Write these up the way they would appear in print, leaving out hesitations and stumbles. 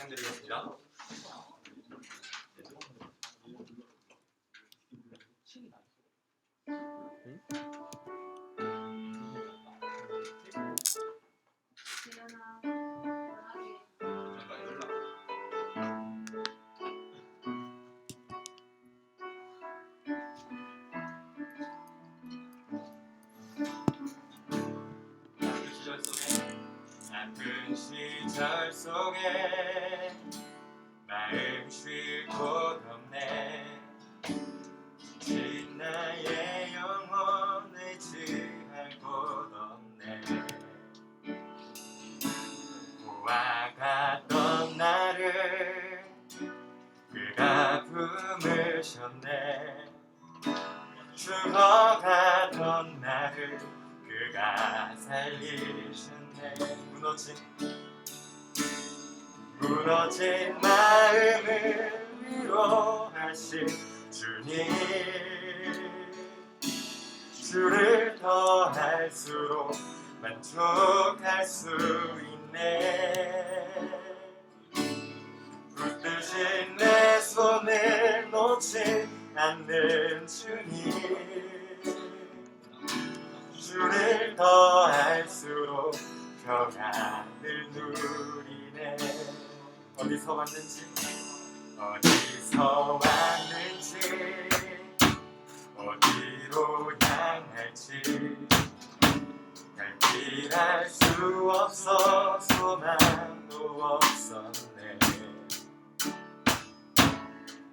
말씀드리겠습니다. 아픈 시절 속에 마음 쉴 곳 없네. 진 나의 영혼 의지할 곳 없네. 보아갔던 나를 그가 품으셨네. 죽어가던 나를 그가 살리셨네. 무너진 마음을 위로하신 주님, 주를 더할수록 만족할 수 있네. 붙드신 내 손을 놓지 않는 주님, 주를 더할수록 평안을 누리네. 어디서 왔는지 어디로 향할지 갈 길 알 수 없어 소망도 없었네.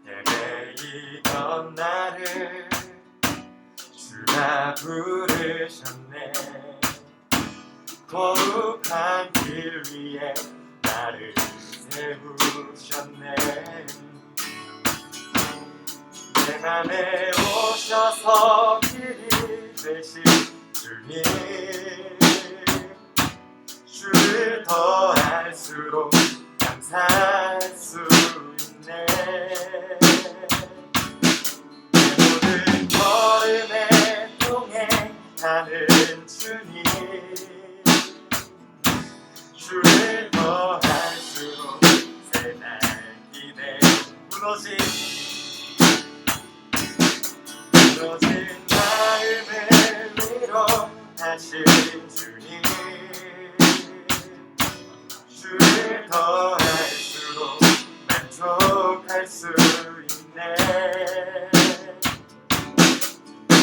예배이던 나를 주가 부르셨네. 거룩한 길 위에 나를 세우셨네. 내 맘에 오셔서 길이 되신 주님, 주를 더할수록 감사할 수 있네. 내 모든 걸음에 동행하는 주님, 주를 더할수록 새날이 돼. 무너진 마음을 위로하신 주님, 주를 더할수록 만족할 수 있네.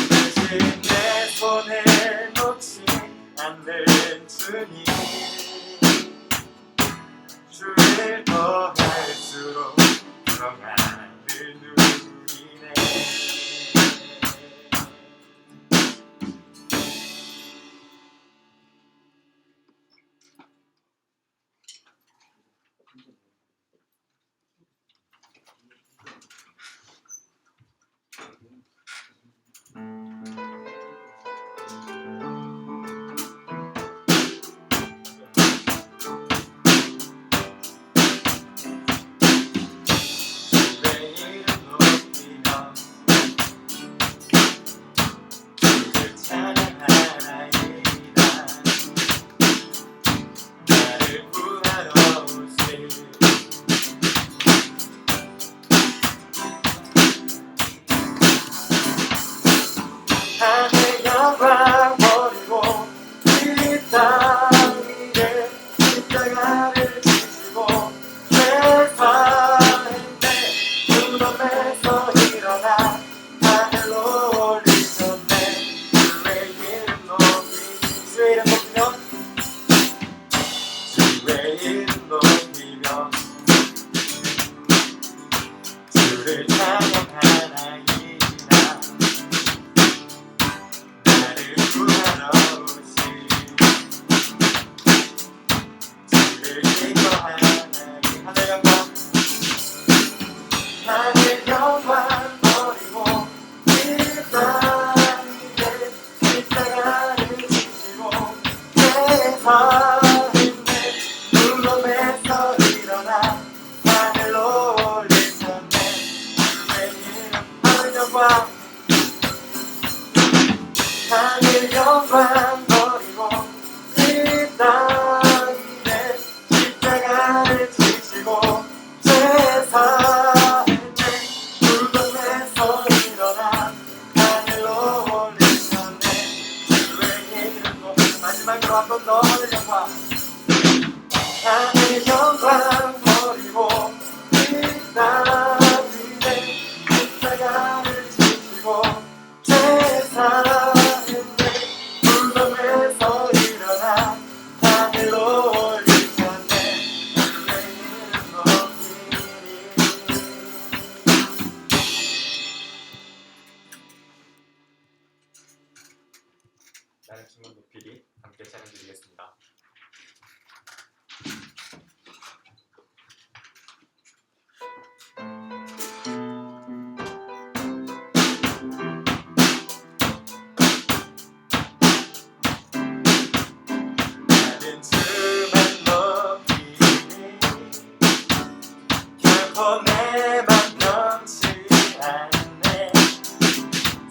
대신 내 손에 놓지 않는 주님, 주를 더할수록 평안을 누리네. 나를 구하러 오신 결코 내 맘 변치 않네.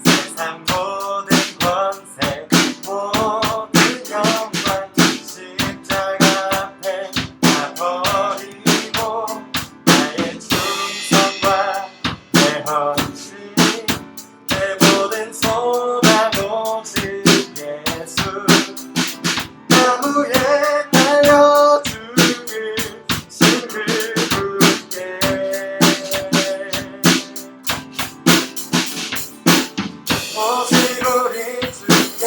세상 모든 권세 모든 영광 십자가 앞에 다 버리고 나의 충성과 내 헌신 내 모든 소망 오직 예수 나무에 달려 죽으신 그분께 오직 우리 주께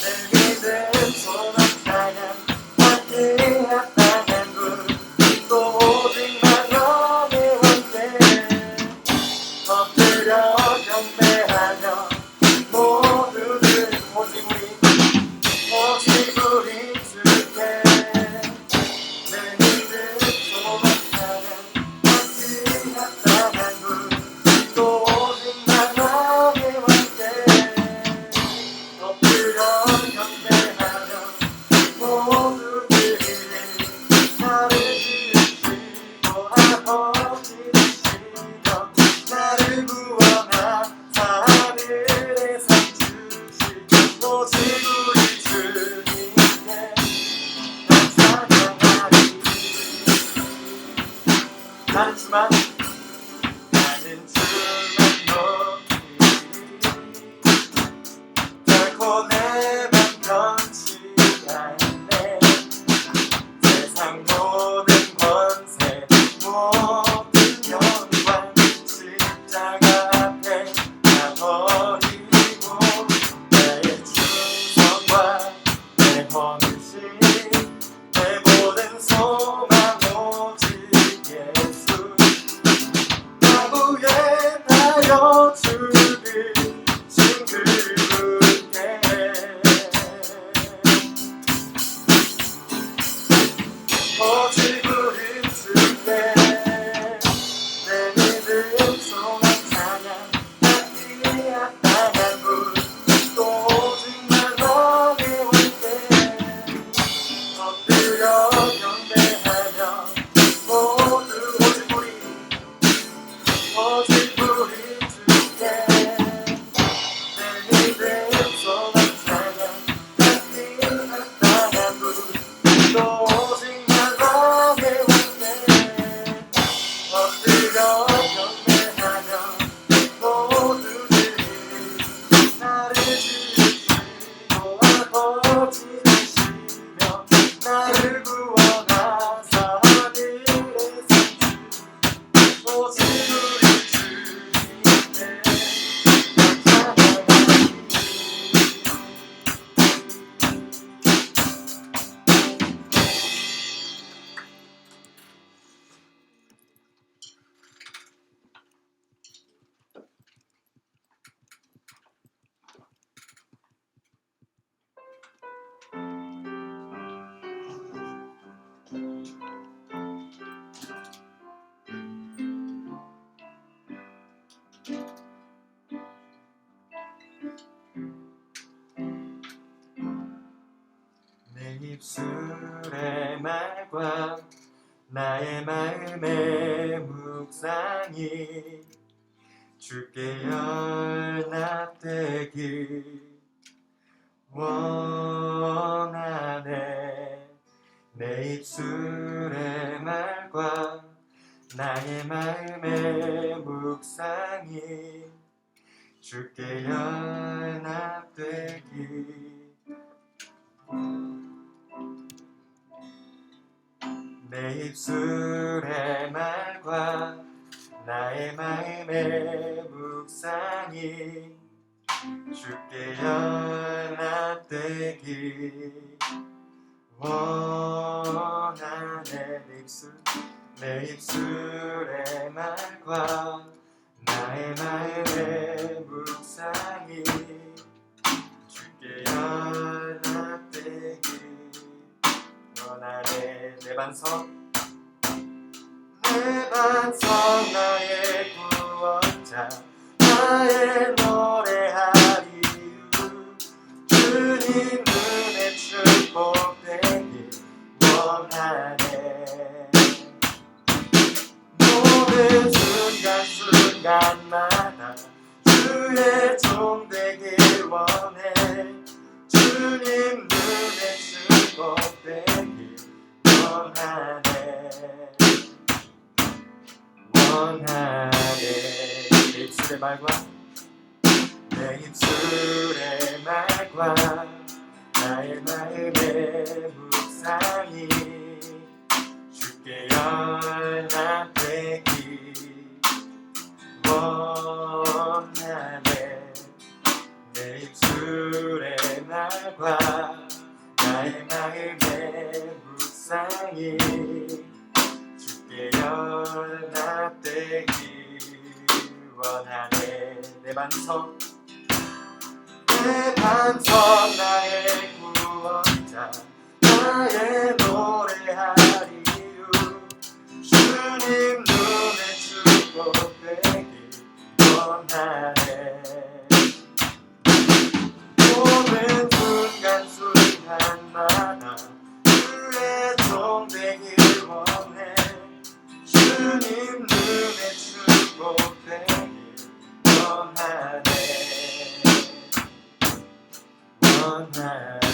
내 믿음 소망 향한 함께 합당한 분또 오직 만원의 왕께 엎드려 경배하며 모두들 오직 우리 주께 내 믿음 소망 향한 함께 합당한 분또 오직 만왕의 왕께 엎드려 경배하며 모두들이 나를 지으시고 아버지 되시며 나를 구원하사 하늘에 상 주신 오직 우리 주님께 난 찬양하리. 나는 주만 높이 결코 내 맘 변치 않네. 세상 모든 권세 모든 영광 십자가 앞에 다 버리고 나의 충성과 내 헌신 내 모든 소망 오직 예수 나무에 달려 죽으신 그분께 오직 우리 주께 내 믿음 소망 찬양 함께 합당한 분또 오직 만왕의 왕께 엎드려 경배하며 모두 오직 우리 주께 내 믿음 소망 찬양 함께 합당한 분또 오직 만왕의 왕께 엎드려 경배하며 모두들이 나를 지으시고 아버지 되시며 나를 구원하사 하늘에 상 오직 우리 주님께 찬양하리. 내 입술의 말과 나의 마음의 묵상이 주께 연합되길 원하네. 내 입술의 말과 나의 마음의 묵상이 주께 연합되길 내 입술의 말과 나의 마음의 묵상이 주께 연합되길 원하네. 내 입술의 말과 나의 마음의 묵상이 주께 연합되길 원하네. 내 반석 나의 구원자 나의 노래하리 주님 눈에 축복되길 원하네. 원하네 내 입술의 말과 내 입술의 말과 나의 마음의 묵상이 주께 연합되기 원하네 내 입술의 말과 나의 마음의 묵상이 주께 연합되기 원하네 내 반석 나의 구원자 나의 노래하리 이유 주님 눈에 축복되기 원하네 오는 순간순간마다 주의 종 되길 원해 주님 눈에 축복되길 원하네 원하네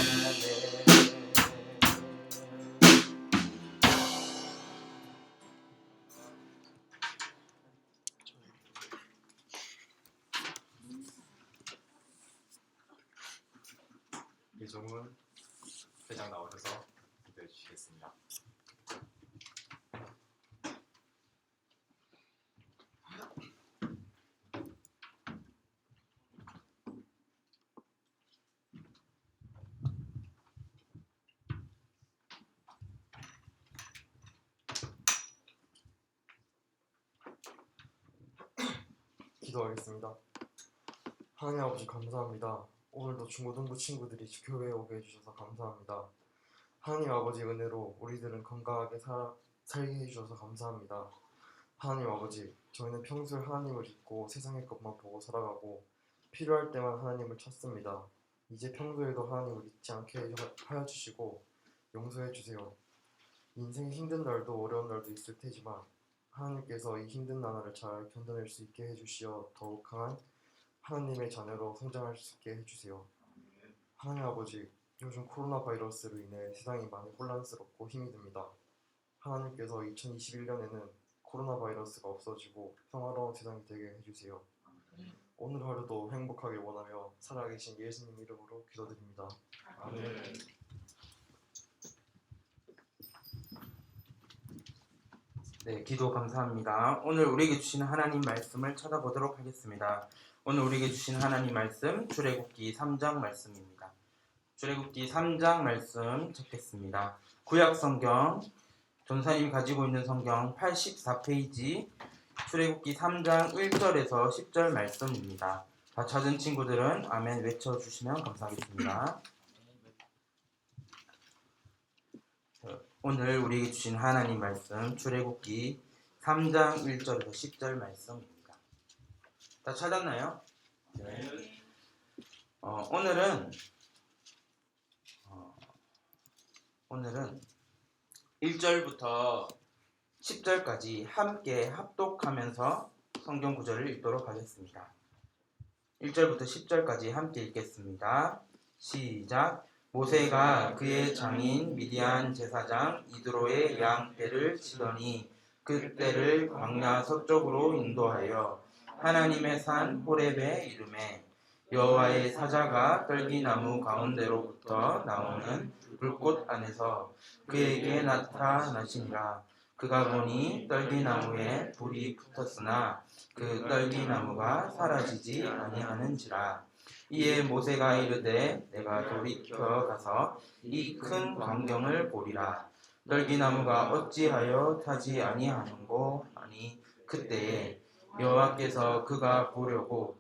이종훈 회장 나오셔서 기도해 주시겠습니다. 기도하겠습니다. 하나님 아버지 감사합니다. 오늘도 중고등부 친구들이 교회에 오게 해주셔서 감사합니다. 하나님 아버지 은혜로 우리들은 건강하게 살게 해주셔서 감사합니다. 하나님 아버지 저희는 평소에 하나님을 잊고 세상의 것만 보고 살아가고 필요할 때만 하나님을 찾습니다. 이제 평소에도 하나님을 잊지 않게 하여 주시고 용서해 주세요. 인생의 힘든 날도 어려운 날도 있을 테지만 하나님께서 이 힘든 나날을 잘 견뎌낼 수 있게 해주시어 더욱 강한 하나님의 자녀로 성장할 수 있게 해주세요. 하나님 아버지 요즘 코로나 바이러스로 인해 세상이 많이 혼란스럽고 힘이 듭니다. 하나님께서 2021년에는 코로나 바이러스가 없어지고 평화로운 세상이 되게 해주세요. 오늘 하루도 행복하길 원하며 살아계신 예수님 이름으로 기도드립니다. 아멘. 네, 기도 감사합니다. 오늘 우리에게 주신 하나님 말씀을 찾아보도록 하겠습니다. 오늘 우리에게 주신 하나님 말씀 출애굽기 3장 말씀입니다. 출애굽기 3장 말씀 찾겠습니다. 구약 성경 전사님이 가지고 있는 성경 84페이지 출애굽기 3장 1절에서 10절 말씀입니다. 다 찾은 친구들은 아멘 외쳐주시면 감사하겠습니다. 오늘 우리에게 주신 하나님 말씀 출애굽기 3장 1절에서 10절 말씀입니다. 다 찾았나요? 네. 오늘은 1절부터 10절까지 함께 합독하면서 성경 구절을 읽도록 하겠습니다. 1절부터 10절까지 함께 읽겠습니다. 시작. 모세가 그의 장인 미디안 제사장 이드로의 양 떼를 치더니 그 떼를 광야 서쪽으로 인도하여 하나님의 산 호렙에 이르매 여호와의 사자가 떨기나무 가운데로부터 나오는 불꽃 안에서 그에게 나타나시니라. 그가 보니 떨기나무에 불이 붙었으나 그 떨기나무가 사라지지 아니하는지라. 이에 모세가 이르되 내가 돌이켜 가서 이 큰 광경을 보리라. 떨기나무가 어찌하여 타지 아니하는고 하니 그때에 여호와께서 그가 보려고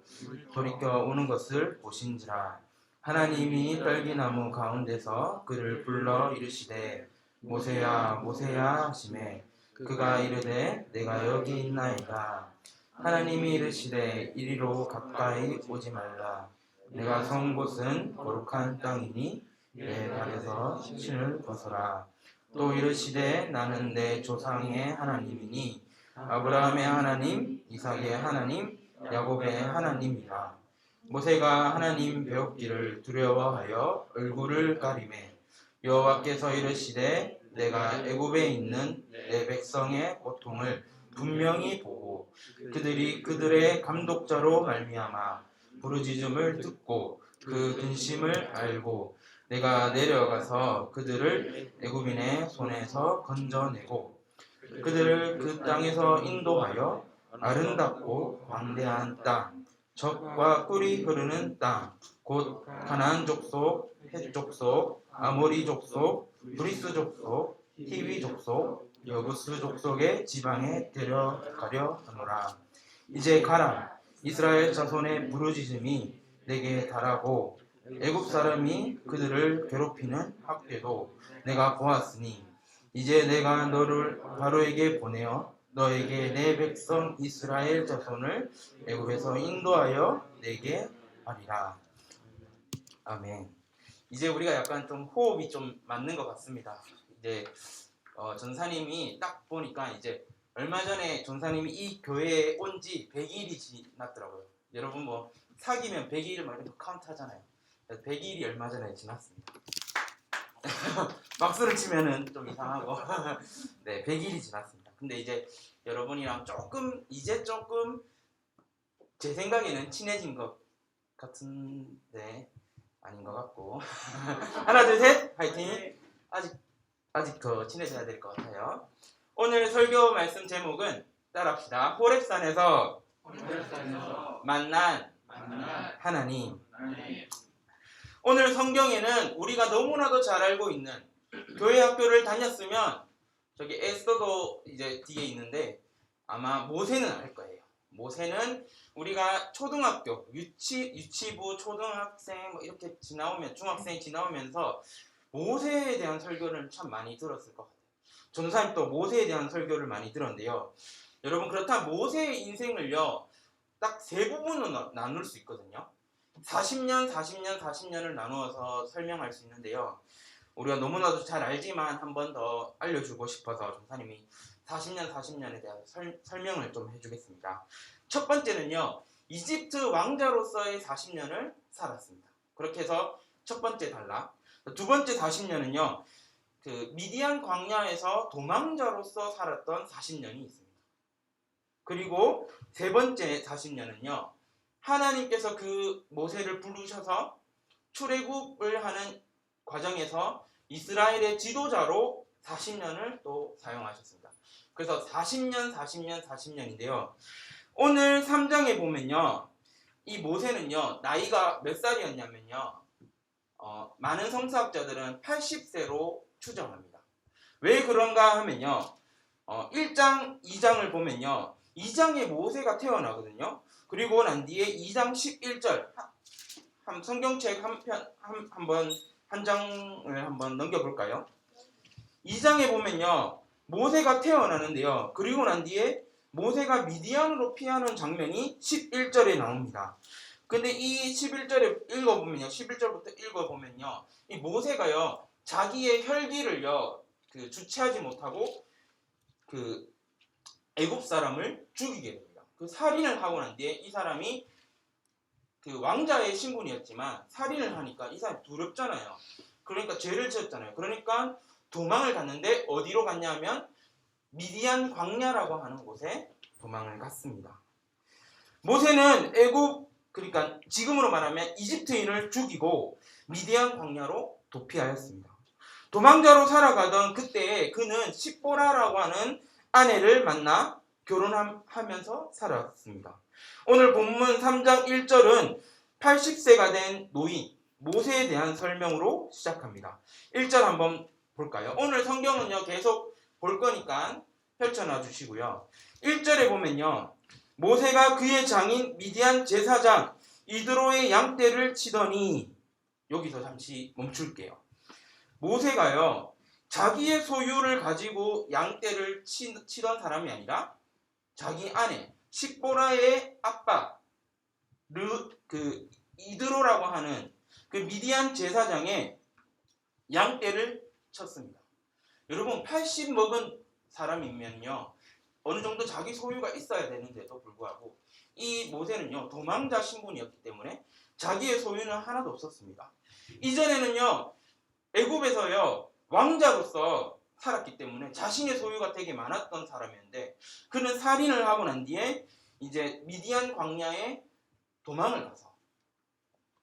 돌이켜 오는 것을 보신지라. 하나님이 떨기나무 가운데서 그를 불러 이르시되 모세야 모세야 하시매 그가 이르되 내가 여기 있나이다. 하나님이 이르시되 이리로 가까이 오지 말라. 내가 선 곳은 거룩한 땅이니 내 발에서 신을 벗어라. 또 이르시되 나는 내 조상의 하나님이니 아브라함의 하나님, 이삭의 하나님, 야곱의 하나님이라. 모세가 하나님 배웠기를 두려워하여 얼굴을 가리매 여호와께서 이르시되 내가 애굽에 있는 내 백성의 고통을 분명히 보고 그들이 그들의 감독자로 말미암아 부르짖음을 듣고 그 근심을 알고 내가 내려가서 그들을 애굽인의 손에서 건져내고 그들을 그 땅에서 인도하여 아름답고 광대한 땅, 젖과 꿀이 흐르는 땅, 곧 가나안 족속, 헷 족속, 아모리 족속, 브리스 족속, 히위 족속, 여부스 족속의 지방에 데려가려 하노라. 이제 가라. 이스라엘 자손의 부르짖음이 내게 달하고 애굽 사람이 그들을 괴롭히는 학대도 내가 보았으니 이제 내가 너를 바로에게 보내어 너에게 내 백성 이스라엘 자손을 애굽에서 인도하여 내게 하리라. 아멘. 이제 우리가 약간 좀 호흡이 좀 맞는 것 같습니다. 이제 전사님이 딱 보니까 이제 얼마 전에 전사님이 이 교회에 온 지 100일이 지났더라고요. 여러분 뭐 사귀면 100일 막 이렇게 카운트 하잖아요. 100일이 얼마 전에 지났습니다. 박수를 치면은 좀 이상하고 네, 100일이 지났습니다. 근데 이제 여러분이랑 이제 조금 제 생각에는 친해진 것 같은데 아닌 것 같고 하나 둘 셋 화이팅. 아직 더 친해져야 될 것 같아요. 오늘 설교 말씀 제목은 따라합시다. 호렙산에서 만난 하나님. 오늘 성경에는 우리가 너무나도 잘 알고 있는 교회 학교를 다녔으면 저기 에스더도 이제 뒤에 있는데 아마 모세는 알 거예요. 모세는 우리가 초등학교, 유치부, 초등학생 뭐 이렇게 지나오면 중학생이 지나오면서 모세에 대한 설교를 참 많이 들었을 것 같아요. 전사님 또 모세에 대한 설교를 많이 들었는데요. 여러분 그렇다면 모세의 인생을요 딱 세 부분으로 나눌 수 있거든요. 40년을 나누어서 설명할 수 있는데요. 우리가 너무나도 잘 알지만 한 번 더 알려주고 싶어서 전사님이 40년에 대한 설명을 좀 해주겠습니다. 첫 번째는요. 이집트 왕자로서의 40년을 살았습니다. 그렇게 해서 첫 번째 단락. 두 번째 40년은요. 그 미디안 광야에서 도망자로서 살았던 40년이 있습니다. 그리고 세 번째 40년은요. 하나님께서 그 모세를 부르셔서 출애굽을 하는 과정에서 이스라엘의 지도자로 40년을 또 사용하셨습니다. 그래서 40년인데요. 오늘 3장에 보면요. 이 모세는요. 나이가 몇 살이었냐면요. 많은 성서학자들은 80세로 추정합니다. 왜 그런가 하면요. 1장, 2장을 보면요. 2장에 모세가 태어나거든요. 그리고 난 뒤에 2장 11절 성경책 한 장을 한번 넘겨볼까요? 2장에 보면요. 모세가 태어나는데요. 그리고 난 뒤에 모세가 미디안으로 피하는 장면이 11절에 나옵니다. 근데 이 11절에 읽어보면요. 11절부터 읽어보면요. 이 모세가요. 자기의 혈기를요. 주체하지 못하고 애굽 사람을 죽이게 됩니다. 그 살인을 하고 난 뒤에 이 사람이 그 왕자의 신분이었지만 살인을 하니까 이 사람이 두렵잖아요. 그러니까 죄를 지었잖아요. 그러니까 도망을 갔는데 어디로 갔냐면 미디안 광야라고 하는 곳에 도망을 갔습니다. 모세는 그러니까 지금으로 말하면 이집트인을 죽이고 미디안 광야로 도피하였습니다. 도망자로 살아가던 그때에 그는 십보라라고 하는 아내를 만나 결혼하면서 살았습니다. 오늘 본문 3장 1절은 80세가 된 노인 모세에 대한 설명으로 시작합니다. 1절 한번 볼까요? 오늘 성경은요 계속 볼 거니까 펼쳐놔 주시고요. 1절에 보면요. 모세가 그의 장인 미디안 제사장 이드로의 양떼를 치더니 여기서 잠시 멈출게요. 모세가요. 자기의 소유를 가지고 양떼를 치던 사람이 아니라 자기 아내 십보라의 아빠 이드로라고 하는 그 미디안 제사장의 양떼를 쳤습니다. 여러분 80 먹은 사람이면요 어느 정도 자기 소유가 있어야 되는데도 불구하고 이 모세는요 도망자 신분이었기 때문에 자기의 소유는 하나도 없었습니다. 이전에는요 애굽에서요 왕자로서 살았기 때문에 자신의 소유가 되게 많았던 사람이었는데 그는 살인을 하고 난 뒤에 이제 미디안 광야에 도망을 가서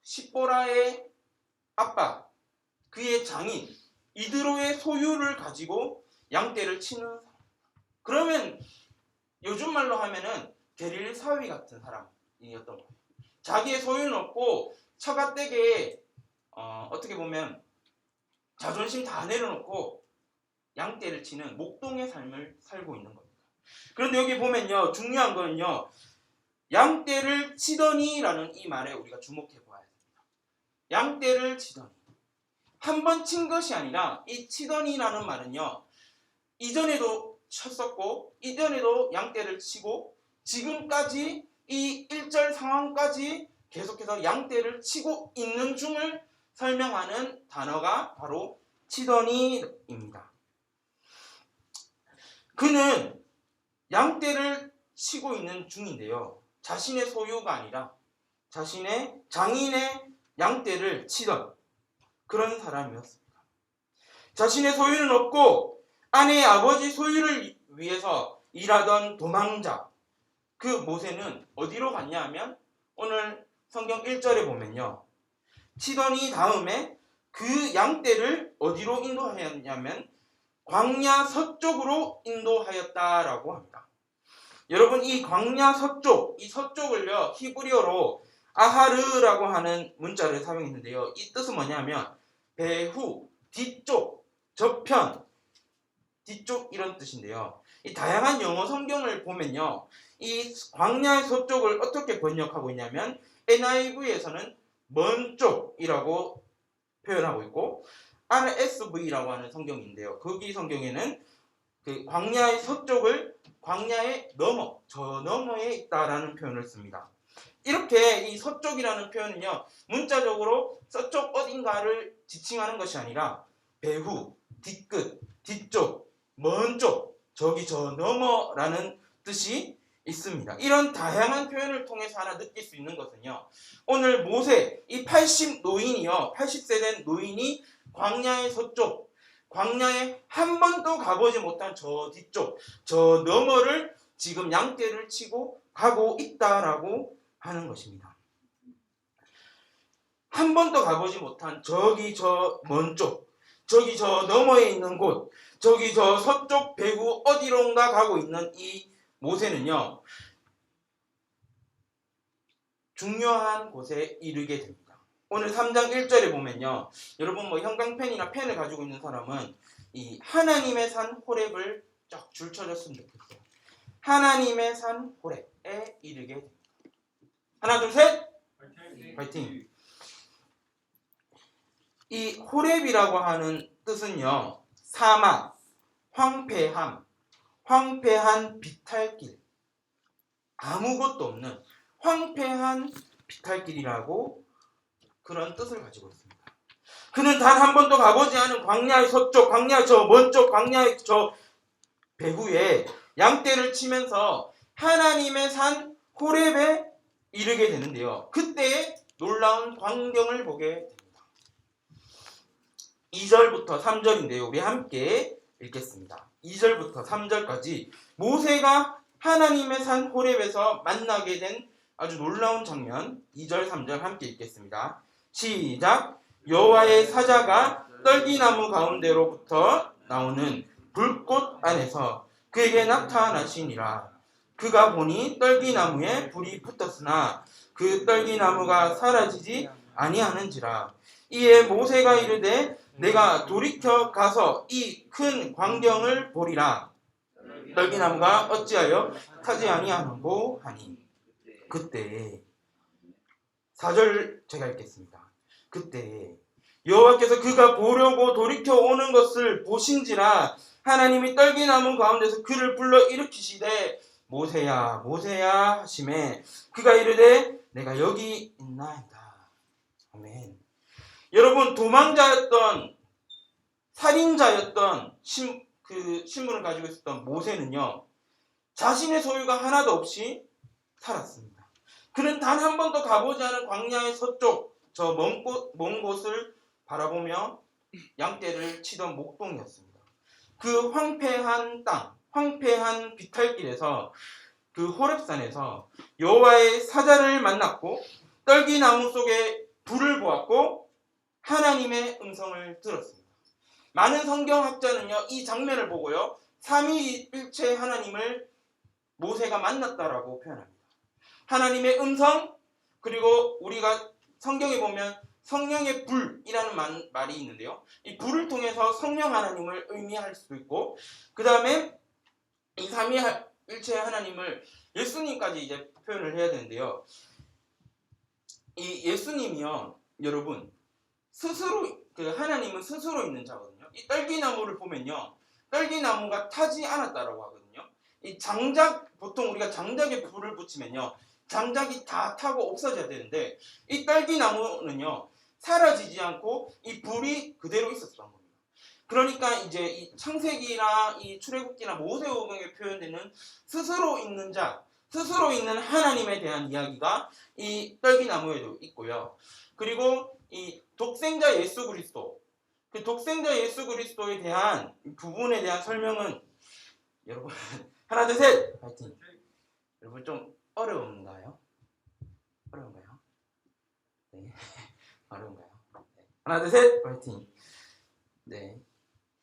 십보라의 아빠, 그의 장인 이드로의 소유를 가지고 양떼를 치는 사람. 그러면 요즘 말로 하면은 게릴 사위 같은 사람이었던 거예요. 자기의 소유는 없고 처가댁에 어떻게 보면 자존심 다 내려놓고 양떼를 치는 목동의 삶을 살고 있는 겁니다. 그런데 여기 보면요, 중요한 거는요, 양떼를 치더니라는 이 말에 우리가 주목해 보아야 됩니다. 양떼를 치더니. 한 번 친 것이 아니라 이 치더니라는 말은요, 이전에도 쳤었고 이전에도 양떼를 치고 지금까지 이 1절 상황까지 계속해서 양떼를 치고 있는 중을 설명하는 단어가 바로 치더니입니다. 그는 양떼를 치고 있는 중인데요, 자신의 소유가 아니라 자신의 장인의 양떼를 치던 그런 사람이었습니다. 자신의 소유는 없고 아내의 아버지 소유를 위해서 일하던 도망자, 그 모세는 어디로 갔냐 하면 오늘 성경 1절에 보면요, 치더니 다음에 그 양떼를 어디로 인도하였냐면 광야 서쪽으로 인도하였다라고 합니다. 여러분, 이 광야 서쪽, 이 서쪽을요 히브리어로 아하르라고 하는 문자를 사용했는데요, 이 뜻은 뭐냐면 배후, 뒤쪽, 저편, 뒤쪽 이런 뜻인데요, 이 다양한 영어 성경을 보면요, 이 광야의 서쪽을 어떻게 번역하고 있냐면 NIV에서는 먼 쪽이라고 표현하고 있고 RSV라고 하는 성경인데요, 거기 성경에는 그 광야의 서쪽을 광야의 너머, 저 너머에 있다라는 표현을 씁니다. 이렇게 이 서쪽이라는 표현은요, 문자적으로 서쪽 어딘가를 지칭하는 것이 아니라 배후, 뒤끝, 뒤쪽, 먼 쪽, 저기 저 너머라는 뜻이 있습니다. 이런 다양한 표현을 통해서 하나 느낄 수 있는 것은요, 오늘 모세, 이 80세 된 노인이 광야의 서쪽, 광야에 한 번도 가보지 못한 저 뒤쪽, 저 너머를 지금 양떼를 치고 가고 있다라고 하는 것입니다. 한 번도 가보지 못한 저기 저 먼 쪽, 저기 저 너머에 있는 곳, 저기 저 서쪽 배후 어디론가 가고 있는 이 모세는요, 중요한 곳에 이르게 됩니다. 오늘 3장 1절에 보면요, 여러분 뭐 형광펜이나 펜을 가지고 있는 사람은 이 하나님의 산 호렙을 쫙 줄쳐줬으면 좋겠어요. 하나님의 산 호렙에 이르게 됩니다. 하나 둘 셋, 파이팅. 이 호렙이라고 하는 뜻은요, 사막, 황폐함, 황폐한 비탈길, 아무것도 없는 황폐한 비탈길이라고 그런 뜻을 가지고 있습니다. 그는 단 한 번도 가보지 않은 광야의 서쪽, 광야의 저 먼 쪽, 광야의 저 배후에 양떼를 치면서 하나님의 산 호렙에 이르게 되는데요, 그때의 놀라운 광경을 보게 됩니다. 2절부터 3절인데요, 우리 함께 읽겠습니다. 2절부터 3절까지 모세가 하나님의 산 호렙에서 만나게 된 아주 놀라운 장면, 2절 3절 함께 읽겠습니다. 시작. 여호와의 사자가 떨기나무 가운데로부터 나오는 불꽃 안에서 그에게 나타나시니라. 그가 보니 떨기나무에 불이 붙었으나 그 떨기나무가 사라지지 아니하는지라. 이에 모세가 이르되 내가 돌이켜 가서 이 큰 광경을 보리라. 떨기나무가 어찌하여 타지 아니하는고 하니. 그때 4절 제가 읽겠습니다. 그때 여호와께서 그가 보려고 돌이켜 오는 것을 보신지라. 하나님이 떨기나무 가운데서 그를 불러 일으키시되 모세야 모세야 하시매 그가 이르되 내가 여기 있나이다. 아멘. 여러분, 도망자였던 살인자였던 그 신분을 가지고 있었던 모세는요, 자신의 소유가 하나도 없이 살았습니다. 그는 단 한 번도 가보지 않은 광야의 서쪽 저 먼 곳을 바라보며 양떼를 치던 목동이었습니다. 그 황폐한 땅, 황폐한 비탈길에서 그 호렙산에서 여호와의 사자를 만났고 떨기나무 속에 불을 보았고 하나님의 음성을 들었습니다. 많은 성경학자는요 이 장면을 보고요 삼위일체 하나님을 모세가 만났다라고 표현합니다. 하나님의 음성, 그리고 우리가 성경에 보면 성령의 불이라는 말이 있는데요. 이 불을 통해서 성령 하나님을 의미할 수도 있고, 그 다음에 이 삼위일체 하나님을 예수님까지 이제 표현을 해야 되는데요. 이 예수님이요, 여러분 스스로 하나님은 스스로 있는 자거든요. 이 떨기나무를 보면요, 떨기나무가 타지 않았다라고 하거든요. 이 장작, 보통 우리가 장작에 불을 붙이면요, 장작이 다 타고 없어져야 되는데 이 떨기나무는요 사라지지 않고 이 불이 그대로 있었던 겁니다. 그러니까 이제 이 창세기나 이 출애굽기나 모세오경에 표현되는 스스로 있는 자, 스스로 있는 하나님에 대한 이야기가 이 떨기나무에도 있고요. 그리고 이 독생자 예수 그리스도, 그 독생자 예수 그리스도에 대한 부분에 대한 설명은 여러분 하나 둘 셋 파이팅. 여러분 좀 어려운가요? 어려운가요? 네. 어려운가요? 네. 하나 둘 셋 파이팅. 네.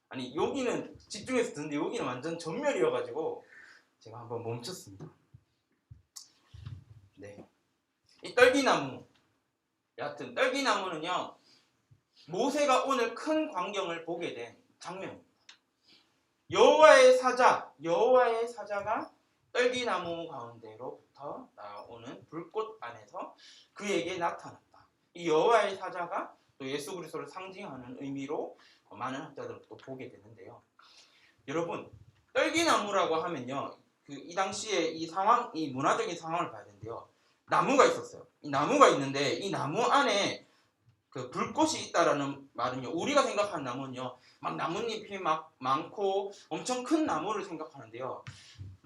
아니 여기는 집중해서 듣는데 여기는 완전 전멸이어가지고 제가 한번 멈췄습니다. 네. 이 떨기나무, 여하튼 떨기나무는요 모세가 오늘 큰 광경을 보게 된 장면입니다. 여호와의 사자가 떨기나무 가운데로부터 나오는 불꽃 안에서 그에게 나타났다. 이 여호와의 사자가 또 예수 그리스도를 상징하는 의미로 많은 학자들은 또 보게 되는데요. 여러분, 떨기나무라고 하면요, 이 당시에 이 상황, 이 문화적인 상황을 봐야 되는데요. 나무가 있었어요. 이 나무가 있는데 이 나무 안에 그 불꽃이 있다라는 말은요, 우리가 생각하는 나무는요, 막 나뭇잎이 막 많고 엄청 큰 나무를 생각하는데요.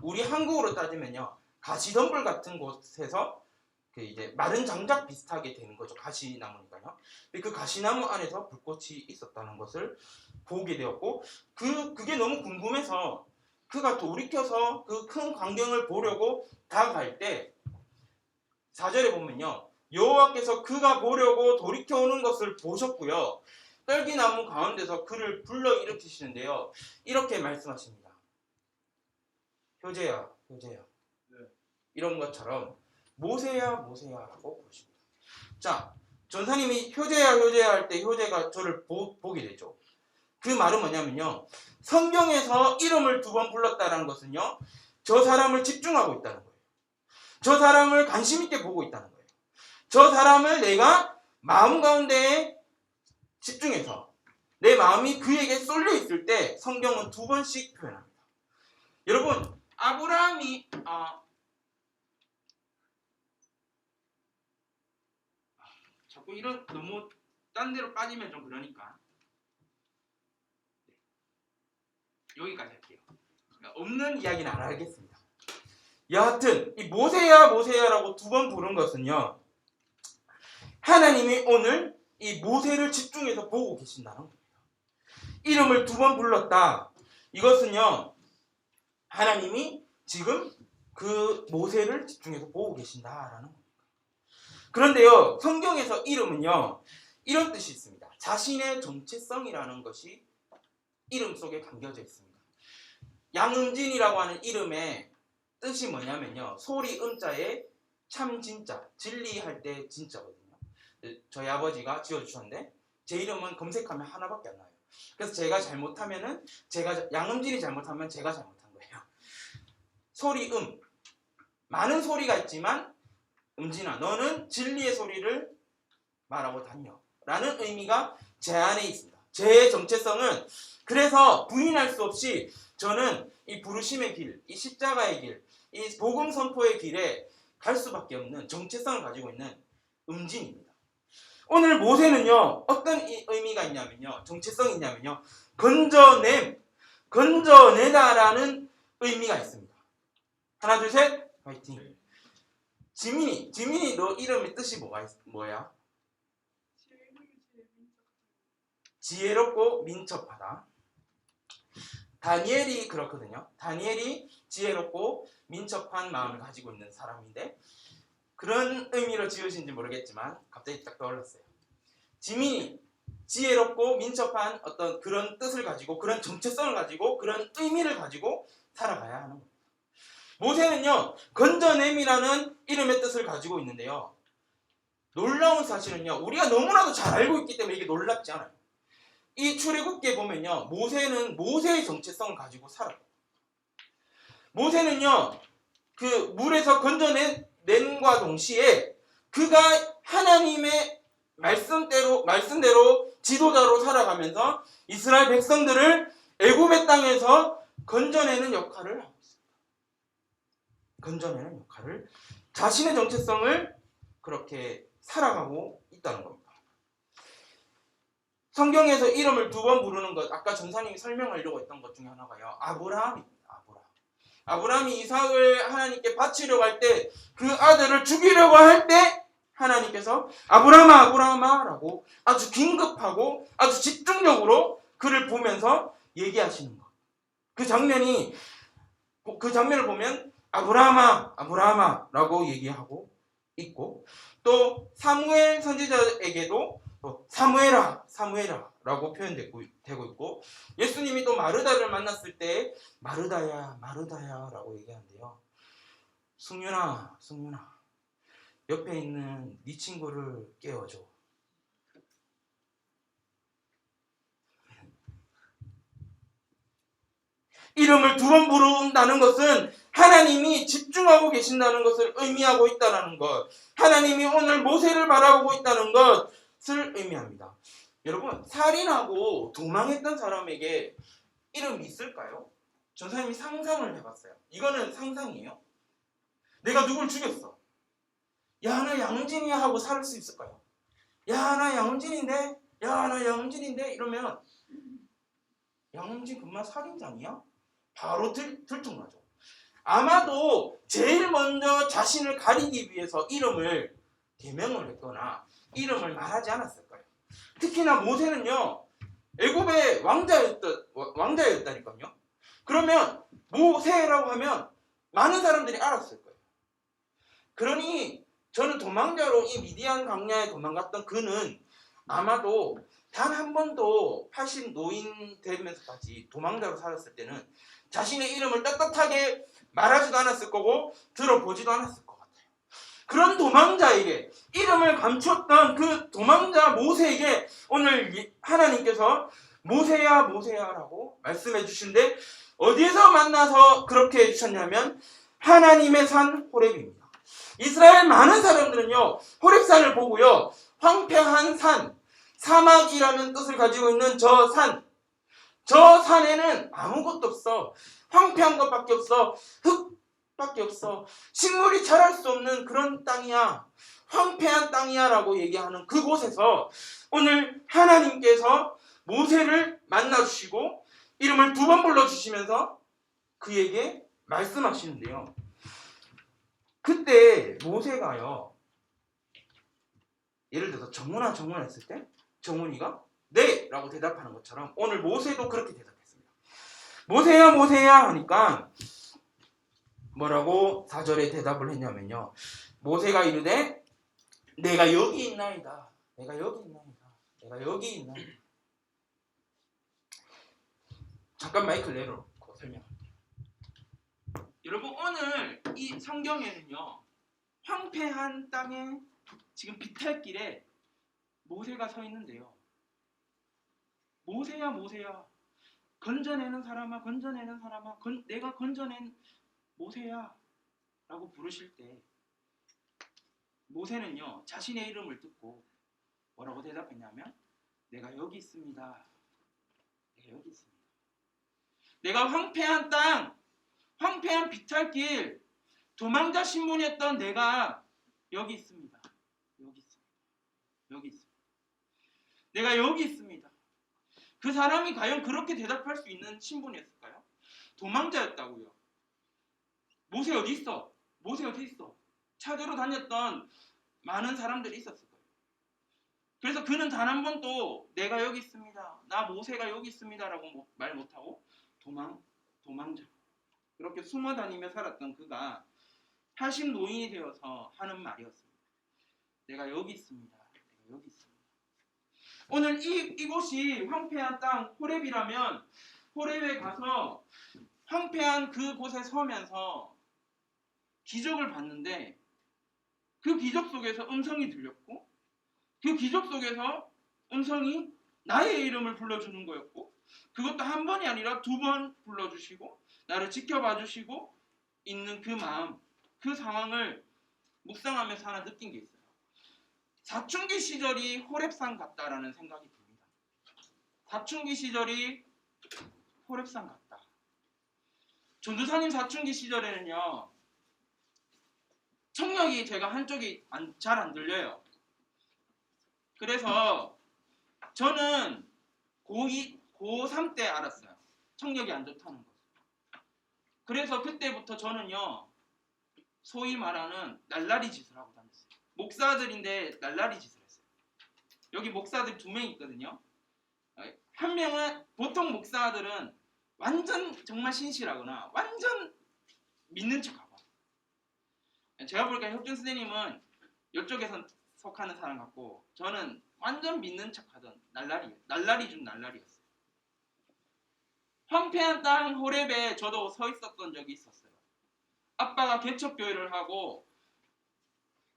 우리 한국으로 따지면요, 가시덤불 같은 곳에서 그 이제 마른 장작 비슷하게 되는 거죠. 가시나무니까요. 그 가시나무 안에서 불꽃이 있었다는 것을 보게 되었고, 그게 너무 궁금해서 그가 돌이켜서 그 큰 광경을 보려고 다가갈 때 4절에 보면요, 여호와께서 그가 보려고 돌이켜오는 것을 보셨고요, 떨기나무 가운데서 그를 불러일으키시는데요, 이렇게 말씀하십니다. 효제야, 효제야. 네. 이런 것처럼 모세야, 모세야라고 부르십니다. 자, 전사님이 효제야, 효제야 할 때 효제가 저를 보게 되죠. 그 말은 뭐냐면요, 성경에서 이름을 2번 불렀다는 것은요, 저 사람을 집중하고 있다는 거예요. 저 사람을 관심 있게 보고 있다는 거예요. 저 사람을 내가 마음 가운데에 집중해서 내 마음이 그에게 쏠려 있을 때 성경은 2번씩 표현합니다. 여러분, 아브라함이 자꾸 이런 너무 딴 데로 빠지면 좀 그러니까 여기까지 할게요. 없는 이야기는 안 하겠습니다. 여하튼 이 모세야 모세야라고 2번 부른 것은요, 하나님이 오늘 이 모세를 집중해서 보고 계신다는 겁니다. 이름을 2번 불렀다. 이것은요, 하나님이 지금 그 모세를 집중해서 보고 계신다라는 겁니다. 그런데요, 성경에서 이름은요, 이런 뜻이 있습니다. 자신의 정체성이라는 것이 이름 속에 담겨져 있습니다. 양은진이라고 하는 이름의 뜻이 뭐냐면요, 소리 음자에 참 진짜, 진리할 때 진짜거든요. 저희 아버지가 지어주셨는데 제 이름은 검색하면 하나밖에 안 나와요. 그래서 제가 잘못하면은 양은진이 잘못하면 제가 잘못한 거예요. 소리 많은 소리가 있지만 은진아, 너는 진리의 소리를 말하고 다녀 라는 의미가 제 안에 있습니다. 제 정체성은, 그래서 부인할 수 없이 저는 이 부르심의 길, 이 십자가의 길, 이 복음 선포의 길에 갈 수밖에 없는 정체성을 가지고 있는 음진입니다. 오늘 모세는요, 어떤 의미가 있냐면요, 정체성이 있냐면요, 건져내다라는 의미가 있습니다. 하나 둘 셋 화이팅. 지민이 너 이름의 뜻이 뭐야? 지혜롭고 민첩하다. 다니엘이 그렇거든요. 다니엘이 지혜롭고 민첩한 마음을 가지고 있는 사람인데 그런 의미로 지으신지 모르겠지만 갑자기 딱 떠올랐어요. 지민이 지혜롭고 민첩한 어떤 그런 뜻을 가지고 그런 정체성을 가지고 그런 의미를 가지고 살아가야 하는 겁니다. 모세는요 건져냄이라는 이름의 뜻을 가지고 있는데요. 놀라운 사실은요 우리가 너무나도 잘 알고 있기 때문에 이게 놀랍지 않아요. 이 출애굽기에 보면요 모세는 모세의 정체성을 가지고 살아요. 모세는요 그 물에서 건져낸과 동시에 그가 하나님의 말씀대로 지도자로 살아가면서 이스라엘 백성들을 애굽의 땅에서 건져내는 역할을 하고 있습니다. 건져내는 역할을 자신의 정체성을 그렇게 살아가고 있다는 겁니다. 성경에서 이름을 2번 부르는 것 아까 전사님이 설명하려고 했던 것 중에 하나가요 아브라함입니다. 아브라함이 이삭을 하나님께 바치려고 할 때 그 아들을 죽이려고 할 때 하나님께서 아브라함아 아브라함아 라고 아주 긴급하고 아주 집중적으로 그를 보면서 얘기하시는 것. 그 장면을 보면 아브라함아 아브라함아 라고 얘기하고 있고 또 사무엘 선지자에게도 또 사무엘아 사무엘아 라고 표현되고 있고 예수님이 또 마르다를 만났을 때 마르다야 마르다야 라고 얘기하는데요. 승윤아 승윤아 옆에 있는 네 친구를 깨워줘. 이름을 2번 부른다는 것은 하나님이 집중하고 계신다는 것을 의미하고 있다는 것, 하나님이 오늘 모세를 바라보고 있다는 것을 의미합니다. 여러분 살인하고 도망했던 사람에게 이름이 있을까요? 전사님이 상상을 해봤어요. 이거는 상상이에요. 내가 누굴 죽였어. 야 나 양진이야 하고 살 수 있을까요? 야 나 양진인데 야 나 양진인데 이러면 양진 금만 살인장이야? 바로 들통나죠. 아마도 제일 먼저 자신을 가리기 위해서 이름을 개명을 했거나 이름을 말하지 않았을 거예요. 특히나 모세는요 애굽의 왕자였다니까요. 그러면 모세라고 하면 많은 사람들이 알았을 거예요. 그러니 저는 도망자로 이 미디안 광야에 도망갔던 그는 아마도 단 한 번도 80 노인 되면서까지 도망자로 살았을 때는 자신의 이름을 떳떳하게 말하지도 않았을 거고 들어보지도 않았을 것 같아요. 그런 도망자에게 이름을 감췄던 그 도망자 모세에게 오늘 하나님께서 모세야 모세야라고 말씀해 주시는데 어디에서 만나서 그렇게 해주셨냐면 하나님의 산 호렙입니다. 이스라엘 많은 사람들은요 호렙산을 보고요 황폐한 산 사막이라는 뜻을 가지고 있는 저 산에는 아무것도 없어. 황폐한 것밖에 없어. 흙밖에 없어. 식물이 자랄 수 없는 그런 땅이야. 황폐한 땅이야 라고 얘기하는 그곳에서 오늘 하나님께서 모세를 만나주시고 이름을 2번 불러주시면서 그에게 말씀하시는데요. 그때 모세가요 예를 들어서 정훈아 했을 때 정훈이가 네! 라고 대답하는 것처럼 오늘 모세도 그렇게 대답했습니다. 모세야 모세야 하니까 뭐라고 4절에 대답을 했냐면요. 모세가 이르되 내가 여기 있나이다. 내가 여기 있나이다. 내가 여기 있나이다. 잠깐 마이크를 내려놓고 설명할게요. 여러분 오늘 이 성경에는요. 황폐한 땅에 지금 비탈길에 모세가 서 있는데요. 모세야 모세야 건져내는 사람아 건져내는 사람아 내가 건져낸 모세야 라고 부르실 때 모세는요 자신의 이름을 듣고 뭐라고 대답했냐면 내가 여기 있습니다. 내가 여기 있습니다. 내가 황폐한 땅 황폐한 비탈길 도망자 신분이었던 내가 여기 있습니다. 여기 있습니다. 여기 있습니다. 내가 여기 있습니다. 그 사람이 과연 그렇게 대답할 수 있는 신분이었을까요? 도망자였다고요. 모세 어디 있어? 모세 어디 있어? 찾으러 다녔던 많은 사람들이 있었을 거예요. 그래서 그는 단 한 번도 내가 여기 있습니다. 나 모세가 여기 있습니다 라고 말 못하고 도망자. 그렇게 숨어 다니며 살았던 그가 80 노인이 되어서 하는 말이었습니다. 내가 여기 있습니다. 내가 여기 있습니다. 오늘 이곳이 황폐한 땅 호렙이라면 호렙에 가서 황폐한 그곳에 서면서 기적을 봤는데 그 기적 속에서 음성이 들렸고 그 기적 속에서 음성이 나의 이름을 불러주는 거였고 그것도 한 번이 아니라 2번 불러주시고 나를 지켜봐 주시고 있는 그 마음, 그 상황을 묵상하면서 하나 느낀 게 있어요. 사춘기 시절이 호렙산 같다라는 생각이 듭니다. 사춘기 시절이 호렙산 같다. 전도사님 사춘기 시절에는요, 청력이 제가 한쪽이 잘 안 들려요. 그래서 저는 고3 때 알았어요. 청력이 안 좋다는 거. 그래서 그때부터 저는요, 소위 말하는 날라리 짓을 하고 다녔어요. 목사들인데 날라리 짓을 했어요. 여기 목사들 2명 있거든요. 한 명은 보통 목사들은 완전 정말 신실하거나 완전 믿는 척하고 제가 보니까 혁준 선생님은 이쪽에서 속하는 사람 같고 저는 완전 믿는 척하던 날라리 중 날라리였어요. 황폐한 땅 호렙에 저도 서 있었던 적이 있었어요. 아빠가 개척교회를 하고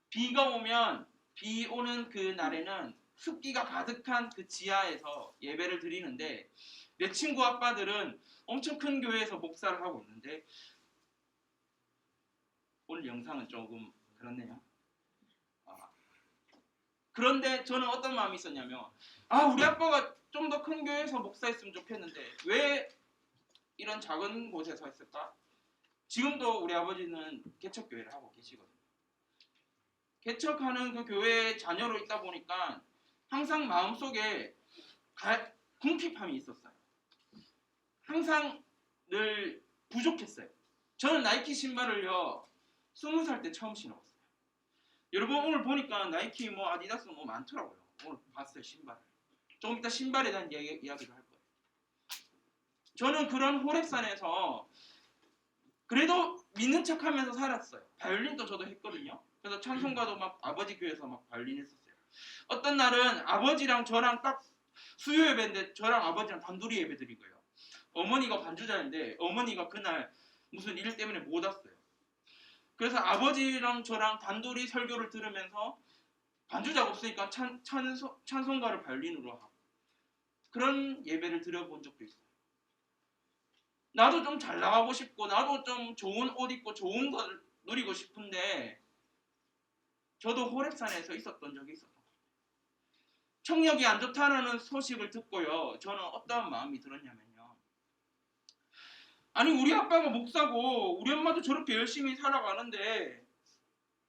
비가 오면 비 오는 그 날에는 습기가 가득한 그 지하에서 예배를 드리는데 내 친구 아빠들은 엄청 큰 교회에서 목사를 하고 있는데 오늘 영상은 조금 그렇네요. 그런데 저는 어떤 마음이 있었냐면 우리 아빠가 좀 더 큰 교회에서 목사했으면 좋겠는데 왜 이런 작은 곳에서 했을까? 지금도 우리 아버지는 개척교회를 하고 계시거든요. 개척하는 그 교회의 자녀로 있다 보니까 항상 마음속에 궁핍함이 있었어요. 항상 늘 부족했어요. 저는 나이키 신발을요 20살 때 처음 신어봤어요. 여러분 오늘 보니까 나이키 아디다스 많더라고요. 오늘 봤어요 신발을. 조금 이따 신발에 대한 이야기를 할 거예요. 저는 그런 호렙산에서 그래도 믿는 척하면서 살았어요. 바이올린도 저도 했거든요. 그래서 찬송가도 막 아버지 교회에서 막 바이올린 했었어요. 어떤 날은 아버지랑 저랑 딱 수요 예배인데 저랑 아버지랑 단둘이 예배 드리고요. 어머니가 반주자인데 어머니가 그날 무슨 일 때문에 못 왔어요. 그래서 아버지랑 저랑 단둘이 설교를 들으면서 반주자가 없으니까 찬송가를 바이올린으로 하고 그런 예배를 드려본 적도 있어요. 나도 좀 잘 나가고 싶고 나도 좀 좋은 옷 입고 좋은 걸 누리고 싶은데 저도 호렙산에서 있었던 적이 있었어요. 청력이 안 좋다는 소식을 듣고요. 저는 어떠한 마음이 들었냐면요. 아니 우리 아빠가 목사고 우리 엄마도 저렇게 열심히 살아가는데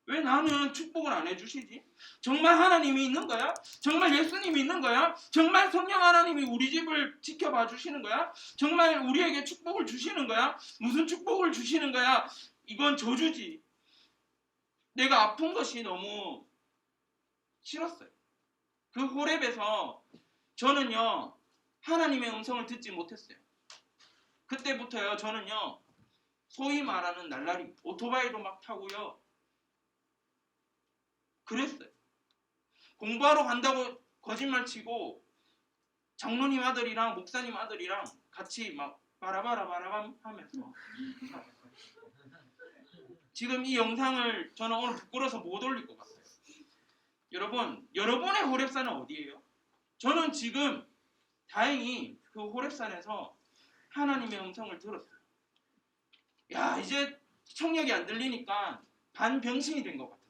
왜 나는 축복을 안 해주시지? 정말 하나님이 있는 거야? 정말 예수님이 있는 거야? 정말 성령 하나님이 우리 집을 지켜봐 주시는 거야? 정말 우리에게 축복을 주시는 거야? 무슨 축복을 주시는 거야? 이건 저주지. 내가 아픈 것이 너무 싫었어요. 그 호렙에서 저는요 하나님의 음성을 듣지 못했어요. 그때부터요 저는요 소위 말하는 날라리 오토바이도 막 타고요 그랬어요. 공부하러 간다고 거짓말 치고 장로님 아들이랑 목사님 아들이랑 같이 막 바라바람 하면서 지금 이 영상을 저는 오늘 부끄러워서 못 올릴 것 같아요. 여러분의 호렙산은 어디예요? 저는 지금 다행히 그 호렙산에서 하나님의 음성을 들었어요. 야 이제 청력이 안 들리니까 반병신이 된 것 같았어요.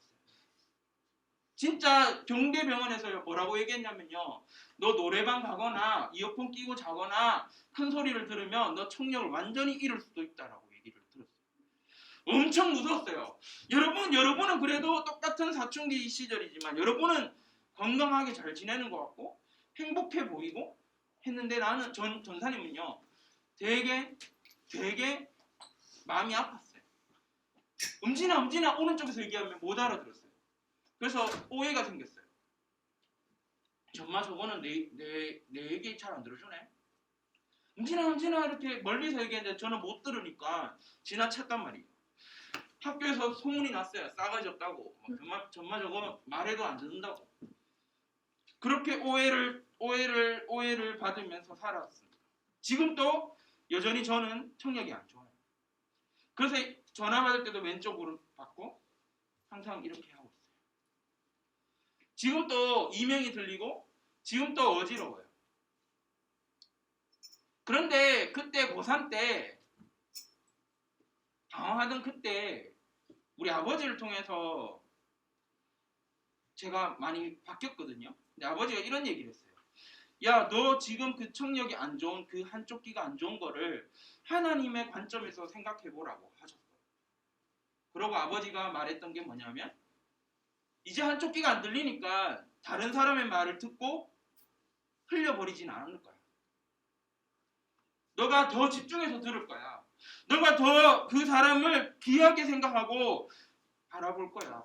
진짜 경대병원에서 뭐라고 얘기했냐면요. 너 노래방 가거나 이어폰 끼고 자거나 큰 소리를 들으면 너 청력을 완전히 잃을 수도 있다라고 얘기를 들었어요. 엄청 무서웠어요. 여러분은 그래도 똑같은 사춘기 시절이지만 여러분은 건강하게 잘 지내는 것 같고 행복해 보이고 했는데 나는 전사님은요. 되게 마음이 아팠어요. 음진아 오른쪽에서 얘기하면 못 알아들었어요. 그래서 오해가 생겼어요. 정말 저거는 내 얘기 잘 안 들어주네. 은진아 이렇게 멀리서 얘기했는데 저는 못 들으니까 지나쳤단 말이에요. 학교에서 소문이 났어요. 싸가지 없다고. 전마저거 말해도 안 듣는다고. 그렇게 오해를 받으면서 살았습니다. 지금도 여전히 저는 청력이 안 좋아요. 그래서 전화 받을 때도 왼쪽으로 받고 항상 이렇게 하고 있어요. 지금도 이명이 들리고 지금도 어지러워요. 그런데 그때 고3 때 당황하던 그때 우리 아버지를 통해서 제가 많이 바뀌었거든요. 근데 아버지가 이런 얘기를 했어요. 야, 너 지금 그 청력이 안 좋은 그 한쪽 귀가 안 좋은 거를 하나님의 관점에서 생각해 보라고 하셨어요. 그러고 아버지가 말했던 게 뭐냐면 이제 한쪽 귀가 안 들리니까 다른 사람의 말을 듣고 흘려버리진 않을 거야. 너가 더 집중해서 들을 거야. 너가 더 그 사람을 귀하게 생각하고 바라볼 거야.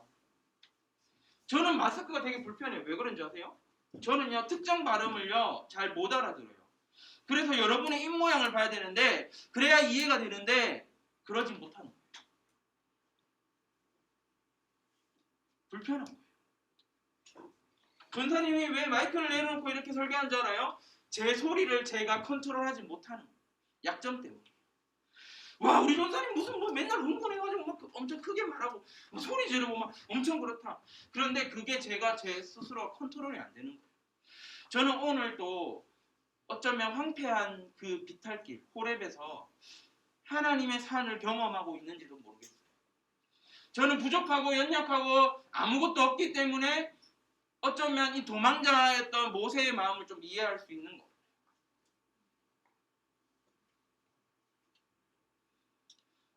저는 마스크가 되게 불편해요. 왜 그런지 아세요? 저는요 특정 발음을요 잘 못 알아들어요. 그래서 여러분의 입모양을 봐야 되는데 그래야 이해가 되는데 그러진 못하는 거예요. 불편한 거예요. 전사님이 왜 마이크를 내려놓고 이렇게 설교한 줄 알아요? 제 소리를 제가 컨트롤하지 못하는 약점 때문에. 와, 우리 전사님 무슨 뭐 맨날 흥분해가지고 막 엄청 크게 말하고 막 소리 지르고 막 엄청 그렇다. 그런데 그게 제가 제 스스로 컨트롤이 안 되는 거예요. 저는 오늘 또 어쩌면 황폐한 그 비탈길 호렙에서 하나님의 산을 경험하고 있는지도 모르겠어요. 저는 부족하고 연약하고 아무것도 없기 때문에 어쩌면 이 도망자였던 모세의 마음을 좀 이해할 수 있는 거.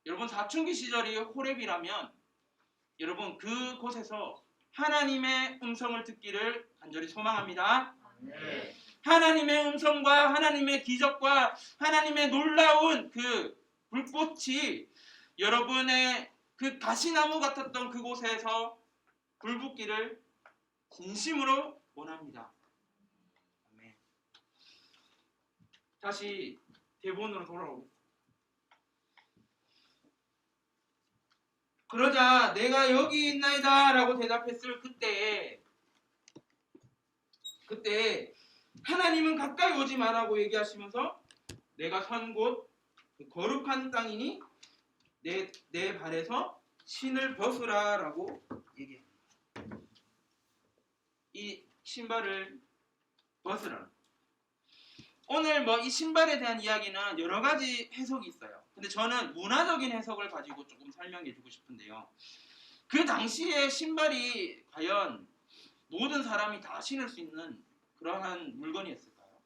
여러분 사춘기 시절이 호렙이라면 여러분 그곳에서 하나님의 음성을 듣기를 간절히 소망합니다. 네. 하나님의 음성과 하나님의 기적과 하나님의 놀라운 그 불꽃이 여러분의 그 가시나무 같았던 그곳에서 불붙기를 진심으로 원합니다. 아멘. 다시 대본으로 돌아오고. 그러자 내가 여기 있나이다 라고 대답했을 그때 하나님은 가까이 오지 마라고 얘기하시면서 내가 선 곳 거룩한 땅이니 내 발에서 신을 벗으라 라고 얘기합니다. 이 신발을 벗으라. 오늘 뭐 이 신발에 대한 이야기는 여러 가지 해석이 있어요. 근데 저는 문화적인 해석을 가지고 조금 설명해 주고 싶은데요. 그 당시에 신발이 과연 모든 사람이 다 신을 수 있는 그러한 물건이었을까요?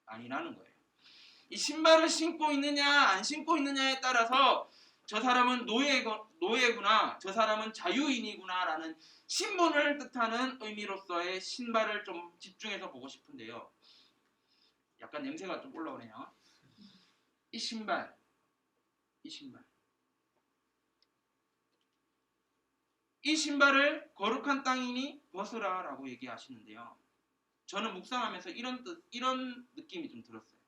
아니라는 거예요. 이 신발을 신고 있느냐 안 신고 있느냐에 따라서 저 사람은 노예구나, 저 사람은 자유인이구나 라는 신분을 뜻하는 의미로서의 신발을 좀 집중해서 보고 싶은데요. 약간 냄새가 좀 올라오네요. 이 신발 이 신발을 거룩한 땅이니 벗으라 라고 얘기하시는데요. 저는 묵상하면서 이런 느낌이 좀 들었어요.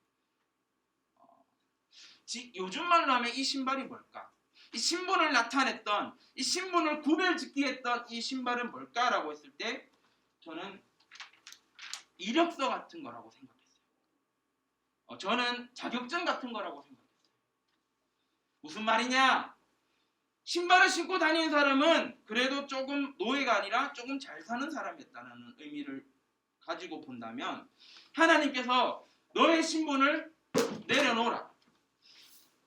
요즘 말로 하면 이 신발이 뭘까? 이 신분을 나타냈던, 이 신분을 구별짓기 했던 이 신발은 뭘까라고 했을 때 저는 이력서 같은 거라고 생각했어요. 저는 자격증 같은 거라고 생각했어요. 무슨 말이냐? 신발을 신고 다니는 사람은 그래도 조금 노예가 아니라 조금 잘 사는 사람이었다는 의미를 가지고 본다면 하나님께서 너의 신분을 내려놓으라.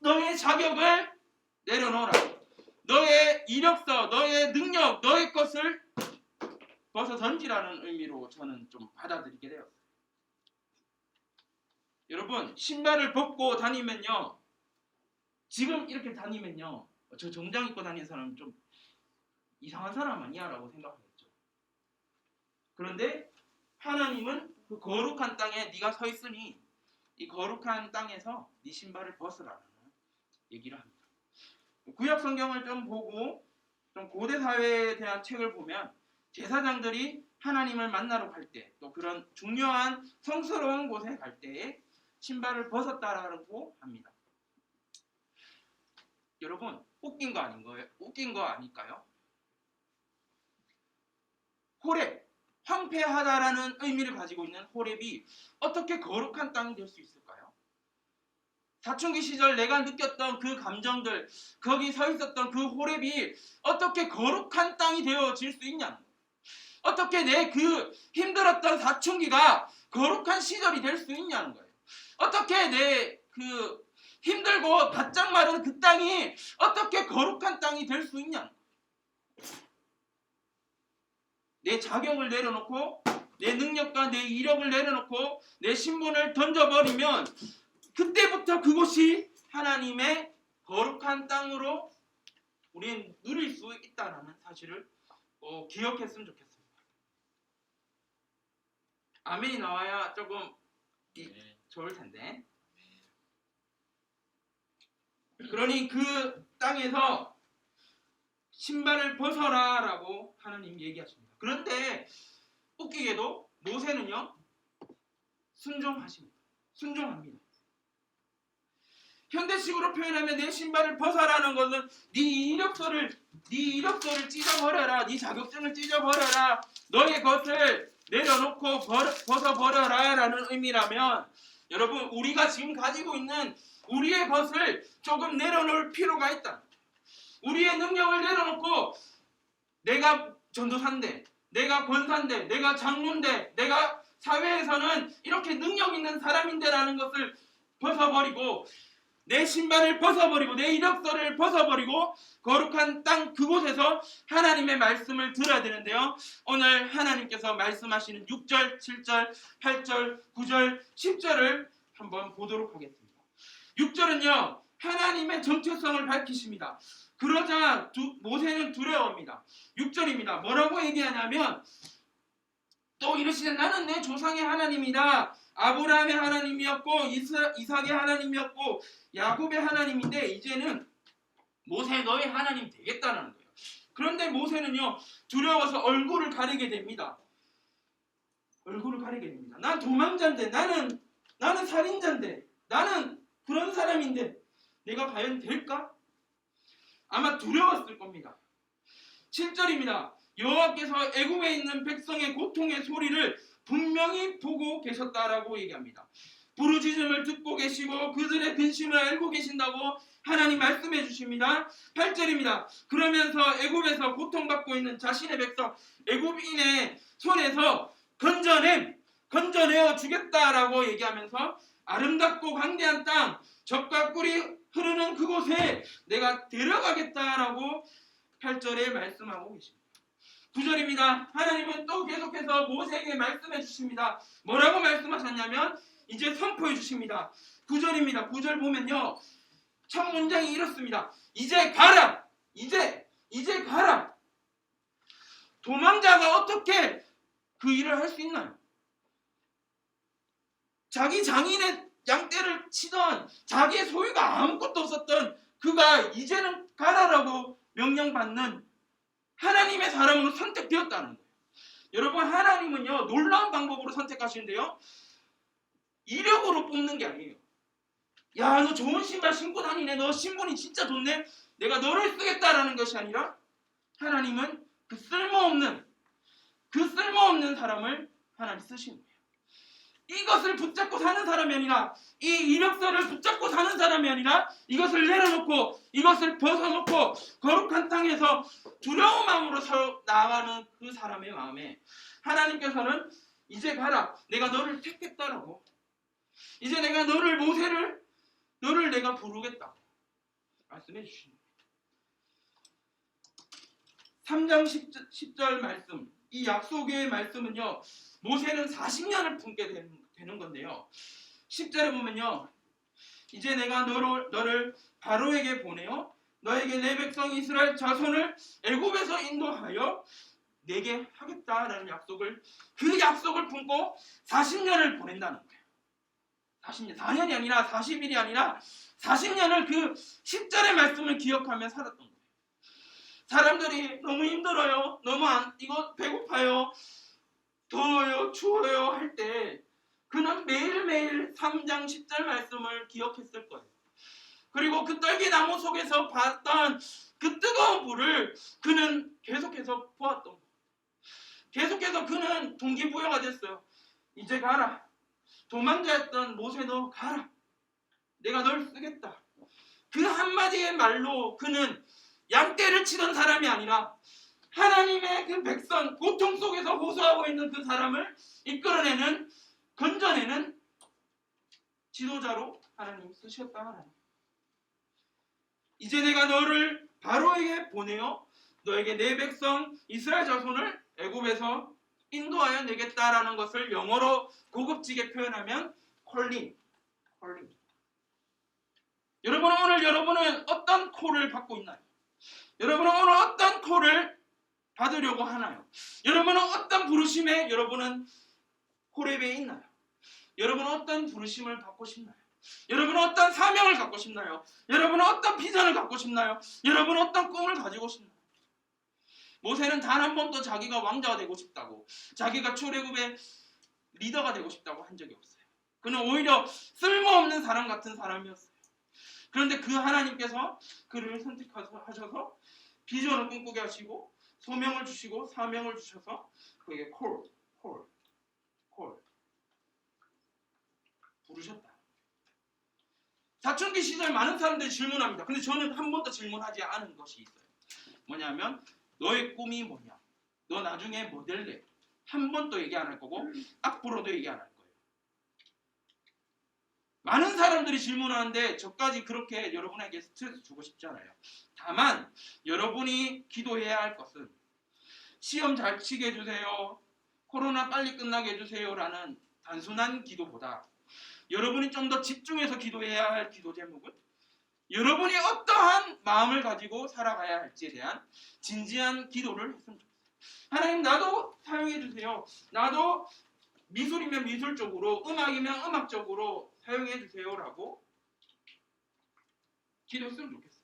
너의 자격을 내려놓으라. 너의 이력서, 너의 능력, 너의 것을 벗어 던지라는 의미로 저는 좀 받아들이게 되었어요. 여러분, 신발을 벗고 다니면요, 지금 이렇게 다니면요, 저 정장 입고 다니는 사람은 좀 이상한 사람 아니야 라고 생각하겠죠. 그런데 하나님은 그 거룩한 땅에 네가 서 있으니 이 거룩한 땅에서 네 신발을 벗으라는 얘기를 합니다. 구약 성경을 좀 보고 좀 고대 사회에 대한 책을 보면 제사장들이 하나님을 만나러 갈 때, 또 그런 중요한 성스러운 곳에 갈 때에 신발을 벗었다라고 합니다. 여러분, 웃긴 거 아닐까요? 호렙, 황폐하다라는 의미를 가지고 있는 호렙이 어떻게 거룩한 땅이 될 수 있을까요? 사춘기 시절 내가 느꼈던 그 감정들, 거기 서 있었던 그 호렙이 어떻게 거룩한 땅이 되어질 수 있냐는 거예요. 어떻게 내 그 힘들었던 사춘기가 거룩한 시절이 될 수 있냐는 거예요. 어떻게 내 그 힘들고 바짝 마른 그 땅이 어떻게 거룩한 땅이 될 수 있냐는 거예요. 내 자격을 내려놓고 내 능력과 내 이력을 내려놓고 내 신분을 던져버리면 그때부터 그곳이 하나님의 거룩한 땅으로 우리는 누릴 수 있다는 사실을 기억했으면 좋겠습니다. 아멘이 나와야 조금 좋을 텐데. 그러니 그 땅에서 신발을 벗어라라고 하나님 얘기하십니다. 그런데 웃기게도 모세는요 순종합니다. 현대식으로 표현하면 내 신발을 벗어라는 것은 네 이력서를 찢어버려라, 네 자격증을 찢어버려라, 너의 것을 내려놓고 벗어버려라 라는 의미라면, 여러분, 우리가 지금 가지고 있는 우리의 것을 조금 내려놓을 필요가 있다. 우리의 능력을 내려놓고 내가 전도사인데, 내가 권사인데, 내가 장로인데, 내가 사회에서는 이렇게 능력 있는 사람인데 라는 것을 벗어버리고, 내 신발을 벗어버리고 내 이력서를 벗어버리고 거룩한 땅 그곳에서 하나님의 말씀을 들어야 되는데요. 오늘 하나님께서 말씀하시는 6절, 7절, 8절, 9절, 10절을 한번 보도록 하겠습니다. 6절은요 하나님의 정체성을 밝히십니다. 그러자 모세는 두려워합니다. 6절입니다. 뭐라고 얘기하냐면 또 이르시되 나는 내 조상의 하나님이다. 아브라함의 하나님이었고 이삭의 하나님이었고 야곱의 하나님인데 이제는 모세 너의 하나님 되겠다는 거예요. 그런데 모세는요 두려워서 얼굴을 가리게 됩니다. 난 도망자인데, 나는 살인자인데, 나는 그런 사람인데 내가 과연 될까? 아마 두려웠을 겁니다. 7절입니다. 여호와께서 애굽에 있는 백성의 고통의 소리를 분명히 보고 계셨다라고 얘기합니다. 부르짖음을 듣고 계시고 그들의 근심을 알고 계신다고 하나님 말씀해 주십니다. 8절입니다. 그러면서 애굽에서 고통받고 있는 자신의 백성 애굽인의 손에서 건져내어 주겠다라고 얘기하면서 아름답고 광대한 땅, 젖과 꿀이 흐르는 그곳에 내가 데려가겠다라고 8절에 말씀하고 계십니다. 9절입니다. 하나님은 또 계속해서 모세에게 말씀해 주십니다. 뭐라고 말씀하셨냐면 이제 선포해 주십니다. 9절입니다. 9절 보면요 첫 문장이 이렇습니다. 이제 가라. 이제 가라. 도망자가 어떻게 그 일을 할 수 있나요? 자기 장인의 양떼를 치던 자기의 소유가 아무것도 없었던 그가 이제는 가라라고 명령받는 하나님의 사람으로 선택되었다는 거예요. 여러분, 하나님은요 놀라운 방법으로 선택하시는데요 이력으로 뽑는 게 아니에요. 야, 너 좋은 신발 신고 다니네, 너 신분이 진짜 좋네, 내가 너를 쓰겠다라는 것이 아니라 하나님은 그 쓸모없는 사람을 하나님 쓰시는 거예요. 이것을 붙잡고 사는 사람이 아니라, 이 이력서를 붙잡고 사는 사람이 아니라 이것을 내려놓고 이것을 벗어놓고 거룩한 땅에서 두려운 마음으로 나아가는 그 사람의 마음에 하나님께서는 이제 가라, 내가 너를 택했다라고, 이제 내가 너를 내가 부르겠다 말씀해 주십니다. 3장 10절 말씀, 이 약속의 말씀은요 모세는 40년을 품게 되는 건데요 10절에 보면요 이제 내가 너를 바로에게 보내어 너에게 내 백성 이스라엘 자손을 애굽에서 인도하여 내게 하겠다라는 그 약속을 품고 40년을 보낸다는 거예요. 40년, 4년이 아니라 40일이 아니라 40년을 그 10절의 말씀을 기억하며 살았던 거예요. 사람들이 너무 힘들어요, 이거 배고파요, 더워요, 추워요 할 때 그는 매일매일 3장 10절 말씀을 기억했을 거예요. 그리고 그 떨기나무 속에서 봤던 그 뜨거운 불을 그는 계속해서 보았던 거예요. 계속해서 그는 동기부여가 됐어요. 이제 가라. 도망자였던 모세 너 가라. 내가 널 쓰겠다. 그 한마디의 말로 그는 양떼를 치던 사람이 아니라 하나님의 그 백성 고통 속에서 호소하고 있는 그 사람을 이끌어내는 건져내는 지도자로 하나님 쓰셨다. 하나님. 이제 내가 너를 바로에게 보내어 너에게 내 백성 이스라엘 자손을 애굽에서 인도하여 내겠다라는 것을 영어로 고급지게 표현하면 calling. 여러분은 어떤 콜을 받고 있나요? 여러분은 오늘 어떤 콜을 받으려고 하나요? 여러분은 어떤 부르심에 여러분은 호렙에 있나요? 여러분은 어떤 부르심을 받고 싶나요? 여러분은 어떤 사명을 갖고 싶나요? 여러분은 어떤 비전을 갖고 싶나요? 여러분은 어떤 꿈을 가지고 싶나요? 모세는 단 한 번도 자기가 왕자가 되고 싶다고, 자기가 출애굽의 리더가 되고 싶다고 한 적이 없어요. 그는 오히려 쓸모없는 사람 같은 사람이었어요. 그런데 그 하나님께서 그를 선택하셔서 비전을 꿈꾸게 하시고 소명을 주시고 사명을 주셔서 그에게 콜 부르셨다. 사춘기 시절 많은 사람들이 질문합니다. 근데 저는 한 번도 질문하지 않은 것이 있어요. 뭐냐면 너의 꿈이 뭐냐? 너 나중에 뭐 될래? 한 번도 얘기 안 할 거고 앞으로도 얘기 안 할 거예요. 많은 사람들이 질문하는데 저까지 그렇게 여러분에게 스트레스 주고 싶지 않아요. 다만 여러분이 기도해야 할 것은 시험 잘 치게 해주세요. 코로나 빨리 끝나게 해주세요 라는 단순한 기도보다 여러분이 좀 더 집중해서 기도해야 할 기도 제목은 여러분이 어떠한 마음을 가지고 살아가야 할지에 대한 진지한 기도를 했으면 좋겠어요. 하나님 나도 사용해 주세요. 나도 미술이면 미술 쪽으로, 음악이면 음악 쪽으로 사용해 주세요 라고 기도했으면 좋겠어요.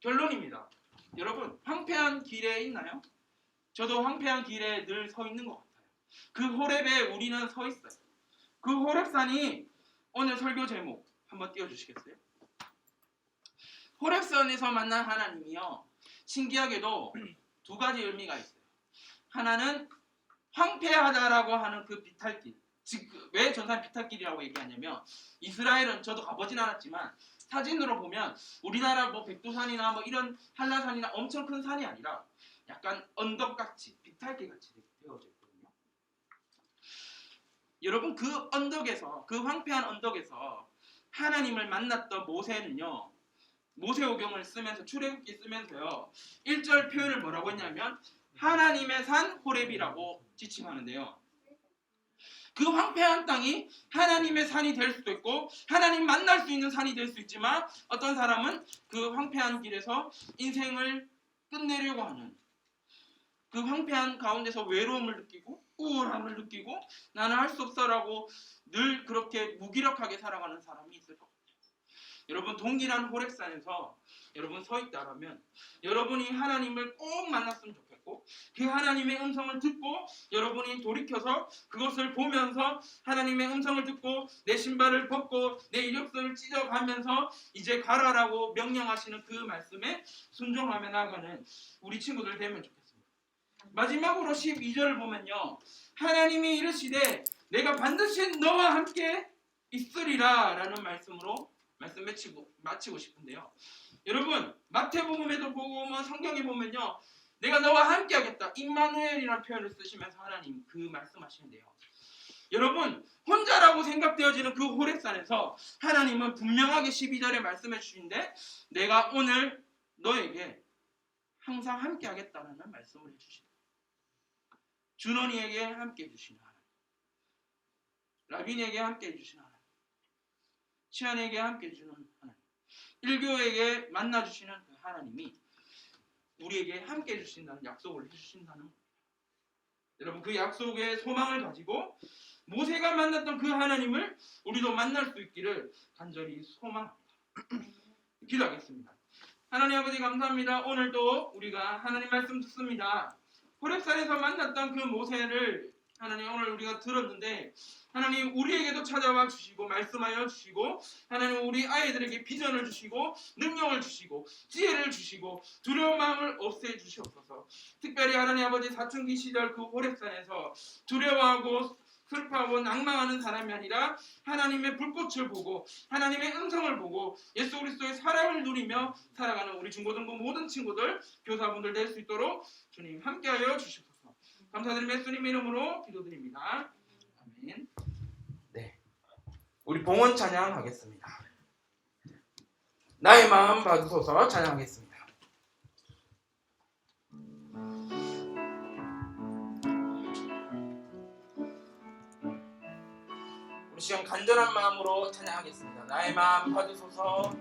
결론입니다. 여러분 황폐한 길에 있나요? 저도 황폐한 길에 늘 서 있는 것 같아요. 그 호렙에 우리는 서 있어요. 그 호렙산이 오늘 설교 제목 한번 띄워주시겠어요? 호렙산에서 만난 하나님이요, 신기하게도 두 가지 의미가 있어요. 하나는 황폐하다라고 하는 그 비탈길. 즉 왜 전산 비탈길이라고 얘기하냐면 이스라엘은 저도 가보진 않았지만 사진으로 보면 우리나라 뭐 백두산이나 뭐 이런 한라산이나 엄청 큰 산이 아니라 약간 언덕같이 비탈길같이 되어져 있거든요. 여러분 그 언덕에서, 그 황폐한 언덕에서 하나님을 만났던 모세는요, 모세오경을 쓰면서 출애굽기 쓰면서요 1절 표현을 뭐라고 했냐면 하나님의 산 호렙이라고 지칭하는데요. 그 황폐한 땅이 하나님의 산이 될 수도 있고 하나님 만날 수 있는 산이 될 수 있지만 어떤 사람은 그 황폐한 길에서 인생을 끝내려고 하는 그 황폐한 가운데서 외로움을 느끼고 우울함을 느끼고 나는 할 수 없어라고 늘 그렇게 무기력하게 살아가는 사람이 있을 것 같아요. 여러분 동일한 호렙산에서 여러분 서 있다라면 여러분이 하나님을 꼭 만났으면 좋겠고 그 하나님의 음성을 듣고 여러분이 돌이켜서 그것을 보면서 하나님의 음성을 듣고 내 신발을 벗고 내 이력서를 찢어가면서 이제 가라라고 명령하시는 그 말씀에 순종하며 나아가는 우리 친구들 되면 좋겠습니다. 마지막으로 12절을 보면요, 하나님이 이르시되 내가 반드시 너와 함께 있으리라 라는 말씀으로 말씀 마치고 싶은데요. 여러분 마태복음에도 보고 뭐 성경에 보면요 내가 너와 함께 하겠다 임마누엘이라는 표현을 쓰시면서 하나님 그 말씀하시는데요. 여러분 혼자라고 생각되어지는 그 호렙산에서 하나님은 분명하게 12절에 말씀해 주시는데 내가 오늘 너에게 항상 함께 하겠다는 말씀을 해주십니다. 준원이에게 함께 해주시는 하나님, 라빈에게 함께 해주시는 하나님, 치안에게 함께 해주는 하나님, 일교에게 만나주시는 그 하나님이 우리에게 함께 해주신다는 약속을 해주신다는 겁니다. 여러분 그 약속의 소망을 가지고 모세가 만났던 그 하나님을 우리도 만날 수 있기를 간절히 소망합니다. 기도하겠습니다. 하나님 아버지 감사합니다. 오늘도 우리가 하나님 말씀 듣습니다. 호렙산에서 만났던 그 모세를 하나님 오늘 우리가 들었는데 하나님 우리에게도 찾아와 주시고 말씀하여 주시고 하나님 우리 아이들에게 비전을 주시고 능력을 주시고 지혜를 주시고 두려운 마음을 없애 주시옵소서. 특별히 하나님 아버지 사춘기 시절 그 호렙산에서 두려워하고 슬퍼하고 낭망하는 사람이 아니라 하나님의 불꽃을 보고 하나님의 음성을 보고 예수 그리스도의 사랑을 누리며 살아가는 우리 중고등부 모든 친구들 교사분들 될 수 있도록 주님 함께하여 주시옵소서. 감사드리며 예수님 이름으로 기도드립니다. 아멘. 네, 우리 봉헌 찬양하겠습니다. 나의 마음 받으소서 찬양하겠습니다. 우리 시간 간절한 마음으로 찬양하겠습니다. 나의 마음 받으소서.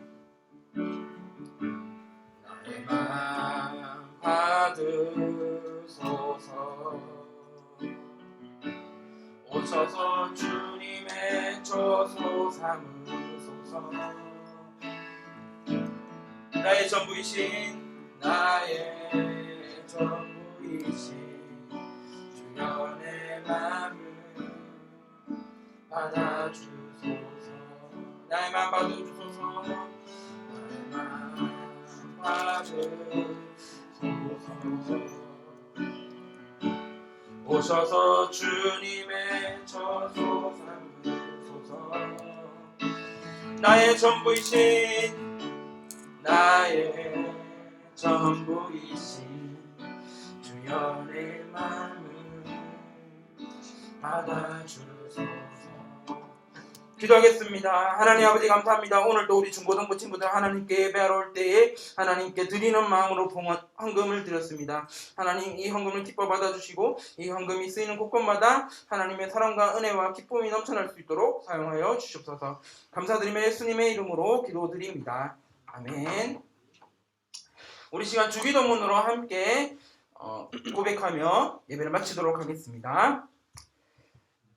나의 마음 받으소서. 오셔서 주님의 저소 삼으소서. 나의 전부이신 나의 전부이신 주여 내 마음을 받아주소서. 나의 마음 받아주소서. 나의 마음 받으소서. 오셔서 주님의 저소 삼으소서. 나의 전부이신 나의 전부이신 주여 내 마음을 받아주소서. 기도하겠습니다. 하나님 아버지 감사합니다. 오늘도 우리 중고등부 친구들 하나님께 예배하러 올 때에 하나님께 드리는 마음으로 봉헌 헌금을 드렸습니다. 하나님 이 헌금을 기뻐 받아주시고 이 헌금이 쓰이는 곳곳마다 하나님의 사랑과 은혜와 기쁨이 넘쳐날 수 있도록 사용하여 주시옵소서. 감사드리며 예수님의 이름으로 기도드립니다. 아멘. 우리 시간 주기도문으로 함께 고백하며 예배를 마치도록 하겠습니다.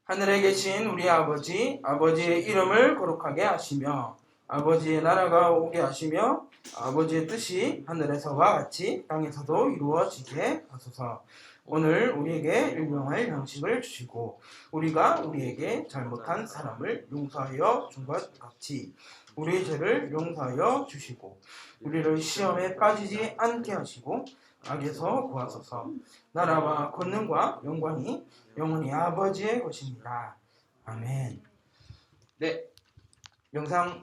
하늘에 계신 우리 아버지, 아버지의 이름을 거룩하게 하시며 아버지의 나라가 오게 하시며 아버지의 뜻이 하늘에서와 같이 땅에서도 이루어지게 하소서. 오늘 우리에게 일용할 양식을 주시고 우리가 우리에게 잘못한 사람을 용서하여 준 것 같이 우리의 죄를 용서하여 주시고 우리를 시험에 빠지지 않게 하시고 악에서 구하소서. 나라와 권능과 영광이 영원히 아버지의 것입니다. 아멘. 네, 영상